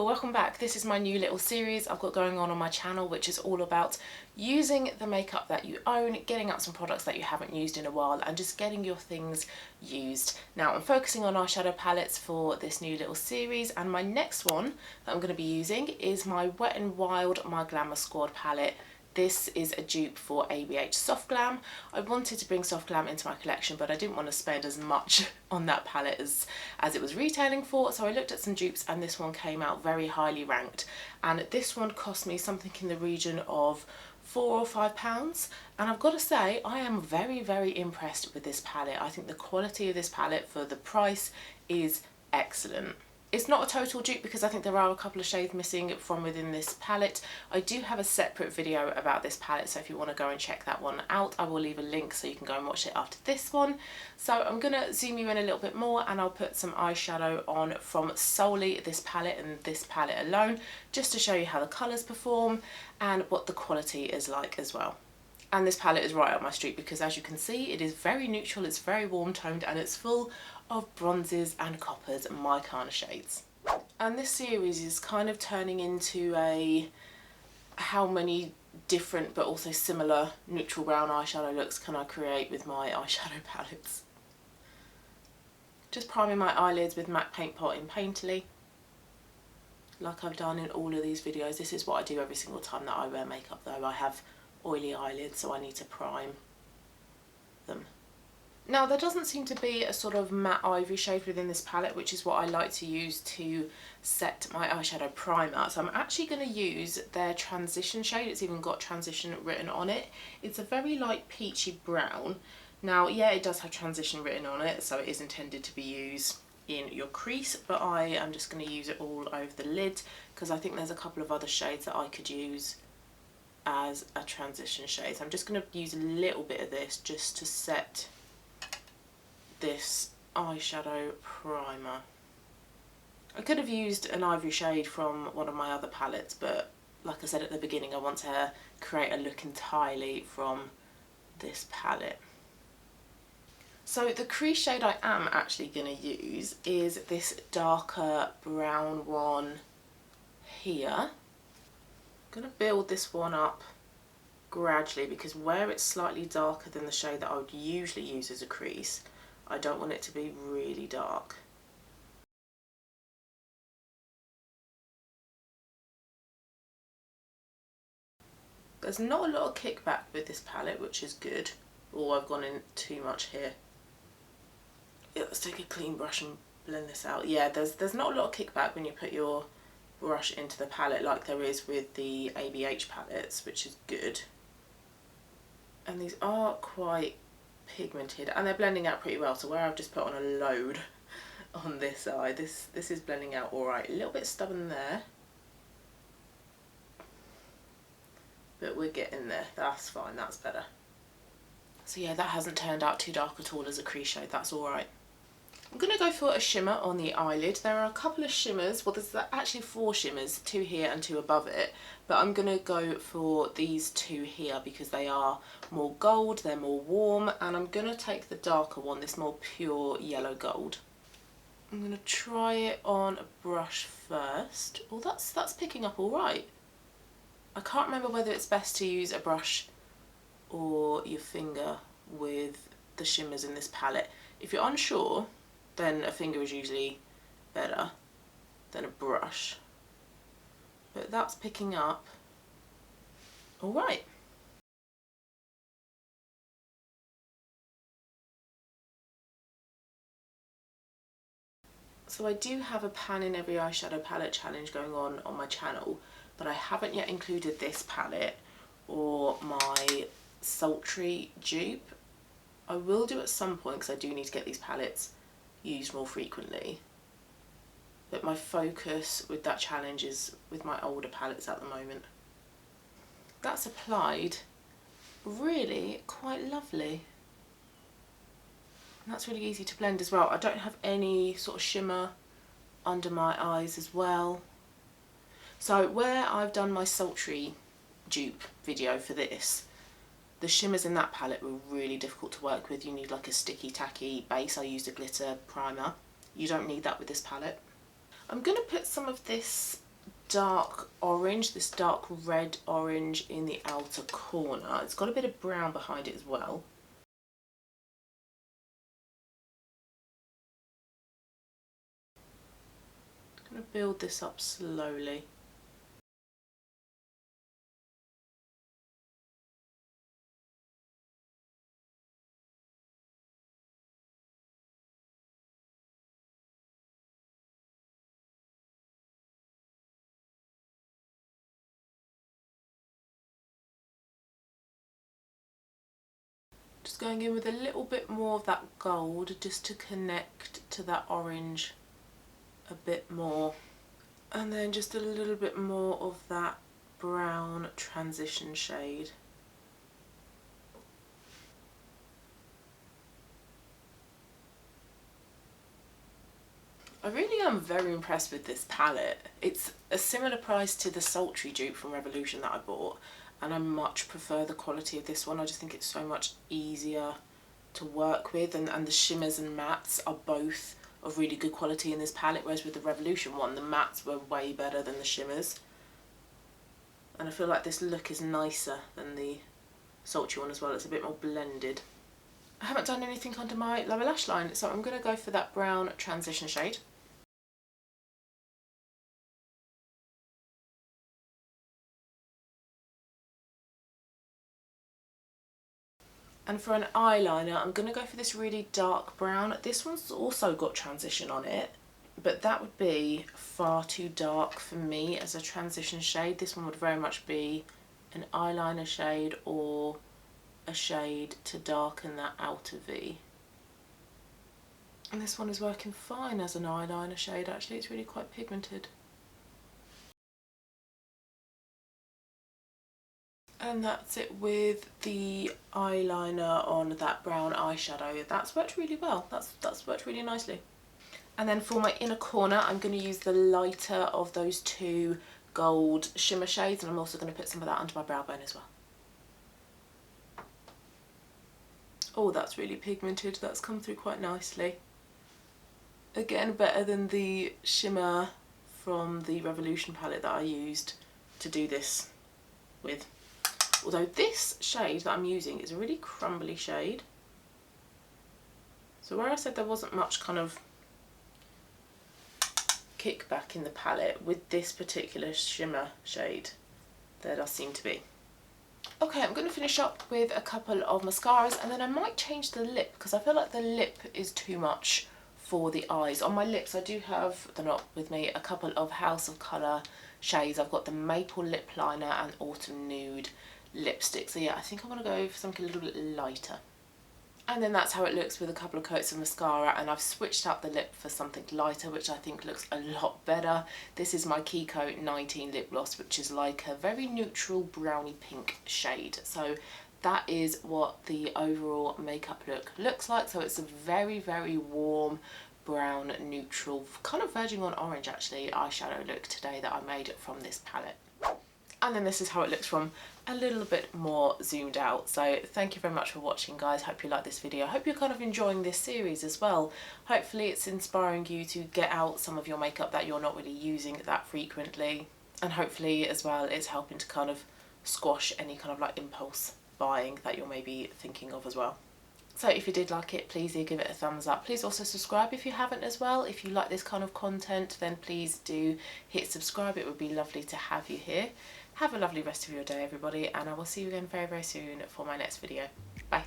Hello, welcome back. This is my new little series I've got going on my channel, which is all about using the makeup that you own, getting out some products that you haven't used in a while and just getting your things used. Now I'm focusing on eyeshadow palettes for this new little series, and my next one that I'm going to be using is my Wet n Wild My Glamour Squad palette. This is a dupe for ABH Soft Glam. I wanted to bring Soft Glam into my collection, but I didn't want to spend as much on that palette as it was retailing for, so I looked at some dupes and this one came out very highly ranked. And this one cost me something in the region of £4 or £5, and I've got to say I am very impressed with this palette. I think the quality of this palette for the price is excellent. It's not a total dupe because I think there are a couple of shades missing from within this palette. I do have a separate video about this palette, so if you want to go and check that one out, I will leave a link so you can go and watch it after this one. So I'm going to zoom you in a little bit more and I'll put some eyeshadow on from solely this palette and this palette alone, just to show you how the colours perform and what the quality is like as well. And this palette is right up my street because, as you can see, it is very neutral, it's very warm toned, and it's full of bronzes and coppers, my kind of shades. And this series is kind of turning into a how many different but also similar neutral brown eyeshadow looks can I create with my eyeshadow palettes. Just priming my eyelids with MAC Paint Pot in Painterly, like I've done in all of these videos. This is what I do every single time that I wear makeup though. I have oily eyelids, so I need to prime them. Now there doesn't seem to be a sort of matte ivory shade within this palette, which is what I like to use to set my eyeshadow primer. So I'm actually going to use their transition shade. It's even got transition written on it. It's a very light peachy brown. Now yeah, it does have transition written on it, so it is intended to be used in your crease, but I am just going to use it all over the lid because I think there's a couple of other shades that I could use as a transition shade. So I'm just going to use a little bit of this just to set this eyeshadow primer. I could have used an ivory shade from one of my other palettes, but like I said at the beginning, I want to create a look entirely from this palette. So the crease shade I am actually going to use is this darker brown one here. I'm going to build this one up gradually because where it's slightly darker than the shade that I would usually use as a crease, I don't want it to be really dark. There's not a lot of kickback with this palette, which is good. Oh, I've gone in too much here. Yeah, let's take a clean brush and blend this out. Yeah, there's not a lot of kickback when you put your brush into the palette like there is with the ABH palettes, which is good. And these are quite pigmented and they're blending out pretty well, so where I've just put on a load on this side, this is blending out alright. A little bit stubborn there, but we're getting there. That's fine, that's better. So yeah, that hasn't turned out too dark at all as a crease shade, that's alright. I'm going to go for a shimmer on the eyelid. There are a couple of shimmers, well there's actually 4 shimmers, 2 here and 2 above it, but I'm going to go for these 2 here because they are more gold, they're more warm, and I'm going to take the darker one, this more pure yellow gold. I'm going to try it on a brush first. Oh, that's picking up alright. I can't remember whether it's best to use a brush or your finger with the shimmers in this palette. If you're unsure, then a finger is usually better than a brush. But that's picking up alright. So I do have a pan in every eyeshadow palette challenge going on my channel, but I haven't yet included this palette or my sultry dupe. I will do at some point because I do need to get these palettes used more frequently, but my focus with that challenge is with my older palettes at the moment. That's applied really quite lovely, and that's really easy to blend as well. I don't have any sort of shimmer under my eyes as well. So where I've done my sultry dupe video for this, the shimmers in that palette were really difficult to work with. You need like a sticky tacky base. I used a glitter primer. You don't need that with this palette. I'm going to put some of this dark orange, this dark red orange in the outer corner. It's got a bit of brown behind it as well. I'm going to build this up slowly. Just going in with a little bit more of that gold just to connect to that orange a bit more. And then just a little bit more of that brown transition shade. I really am very impressed with this palette. It's a similar price to the Sultry dupe from Revolution that I bought, and I much prefer the quality of this one. I just think it's so much easier to work with, and the shimmers and mattes are both of really good quality in this palette, whereas with the Revolution one the mattes were way better than the shimmers, and I feel like this look is nicer than the Sultry one as well. It's a bit more blended. I haven't done anything under my lower lash line, so I'm going to go for that brown transition shade. And for an eyeliner, I'm going to go for this really dark brown. This one's also got transition on it, but that would be far too dark for me as a transition shade. This one would very much be an eyeliner shade or a shade to darken that outer V. And this one is working fine as an eyeliner shade actually, it's really quite pigmented. And that's it with the eyeliner on that brown eyeshadow. That's worked really well. That's worked really nicely. And then for my inner corner, I'm going to use the lighter of those two gold shimmer shades, and I'm also going to put some of that under my brow bone as well. Oh, that's really pigmented. That's come through quite nicely. Again, better than the shimmer from the Revolution palette that I used to do this with. Although this shade that I'm using is a really crumbly shade. So where I said there wasn't much kind of kickback in the palette, with this particular shimmer shade there does seem to be. Okay, I'm going to finish up with a couple of mascaras, and then I might change the lip because I feel like the lip is too much for the eyes. On my lips I do have, they're not with me, a couple of House of Colour shades. I've got the Maple Lip Liner and Autumn Nude lipstick. So yeah, I think I want to go for something a little bit lighter. And then that's how it looks with a couple of coats of mascara, and I've switched up the lip for something lighter, which I think looks a lot better. This is my Kiko 19 lip gloss, which is like a very neutral brownie pink shade. So that is what the overall makeup look looks like. So it's a very, very warm brown neutral, kind of verging on orange actually, eyeshadow look today that I made from this palette. And then this is how it looks from a little bit more zoomed out. So thank you very much for watching, guys. Hope you like this video. Hope you're kind of enjoying this series as well. Hopefully it's inspiring you to get out some of your makeup that you're not really using that frequently. And hopefully as well it's helping to kind of squash any kind of like impulse buying that you're maybe thinking of as well. So if you did like it, please do give it a thumbs up. Please also subscribe if you haven't as well. If you like this kind of content, then please do hit subscribe. It would be lovely to have you here. Have a lovely rest of your day, everybody, and I will see you again very, very soon for my next video. Bye.